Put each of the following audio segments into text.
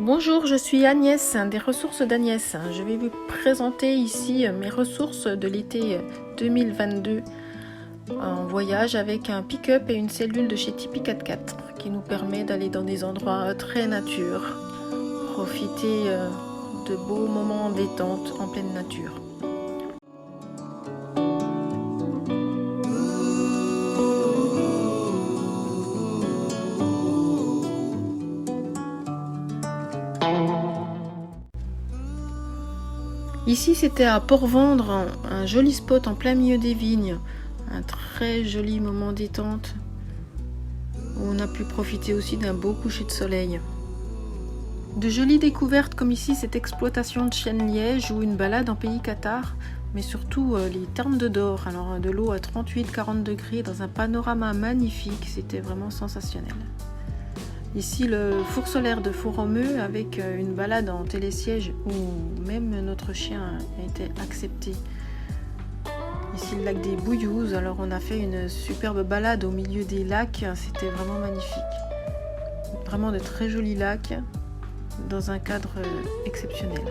Bonjour, je suis Agnès, des ressources d'Agnès. Je vais vous présenter ici mes ressources de l'été 2022 en voyage avec un pick-up et une cellule de chez Tipeee 4x4 qui nous permet d'aller dans des endroits très nature, profiter de beaux moments détente en pleine nature. Ici, c'était à Port-Vendre, un joli spot en plein milieu des vignes, un très joli moment détente où on a pu profiter aussi d'un beau coucher de soleil. De jolies découvertes comme ici cette exploitation de chêne liège ou une balade en pays cathare, mais surtout les Termes de Dor, alors de l'eau à 38-40 degrés dans un panorama magnifique, c'était vraiment sensationnel. Ici, le four solaire de Fourromeux avec une balade en télésiège où même notre chien a été accepté. Ici, le lac des Bouillouzes. Alors, on a fait une superbe balade au milieu des lacs. C'était vraiment magnifique. Vraiment de très jolis lacs dans un cadre exceptionnel.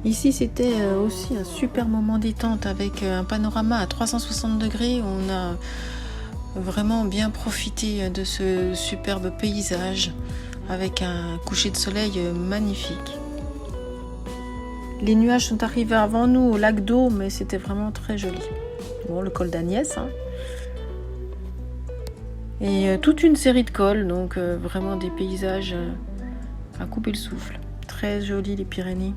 Ici, c'était aussi un super moment détente avec un panorama à 360 degrés. On a vraiment bien profité de ce superbe paysage avec un coucher de soleil magnifique. Les nuages sont arrivés avant nous au lac d'eau, mais c'était vraiment très joli. Bon, le col d'Agnès. Et toute une série de cols, donc vraiment des paysages à couper le souffle. Très joli les Pyrénées.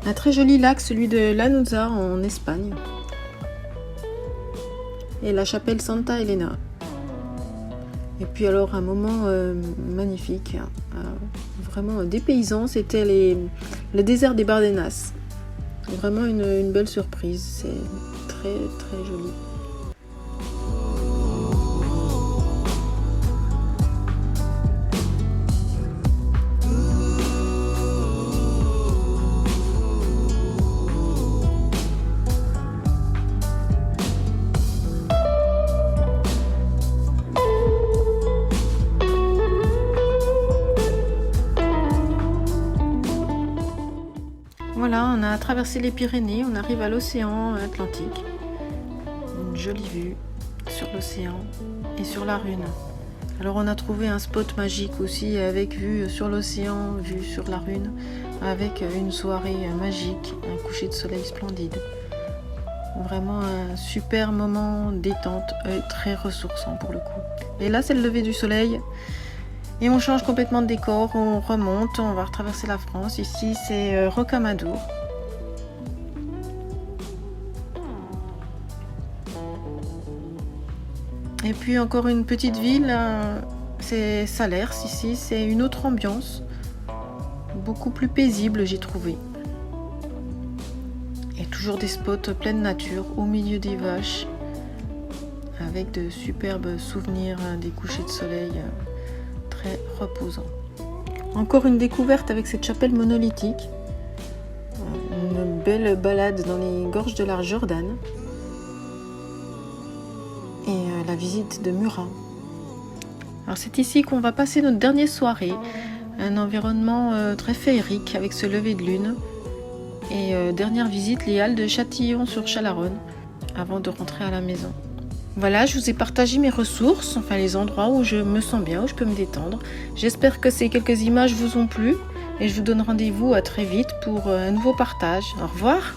Un très joli lac, celui de Lanuzza en Espagne. Et la chapelle Santa Elena. Et puis alors un moment magnifique, vraiment dépaysant, c'était le désert des Bardenas. Vraiment une belle surprise, c'est très très joli. Voilà, on a traversé les Pyrénées, on arrive à l'océan Atlantique. Une jolie vue sur l'océan et sur la Rhune. Alors on a trouvé un spot magique aussi avec vue sur l'océan, vue sur la Rhune, avec une soirée magique, un coucher de soleil splendide. Vraiment un super moment détente, très ressourçant pour le coup. Et là c'est le lever du soleil. Et on change complètement de décor, on remonte, on va retraverser la France. Ici, c'est Rocamadour. Et puis encore une petite ville, c'est Salers ici. C'est une autre ambiance, beaucoup plus paisible, j'ai trouvé. Et toujours des spots pleine nature, au milieu des vaches, avec de superbes souvenirs des couchers de soleil. Reposant. Encore une découverte avec cette chapelle monolithique, une belle balade dans les gorges de la Jordane et la visite de Murat. Alors c'est ici qu'on va passer notre dernière soirée, un environnement très féerique avec ce lever de lune et dernière visite les halles de Châtillon-sur-Chalaronne avant de rentrer à la maison. Voilà, je vous ai partagé mes ressources, enfin les endroits où je me sens bien, où je peux me détendre. J'espère que ces quelques images vous ont plu et je vous donne rendez-vous à très vite pour un nouveau partage. Au revoir!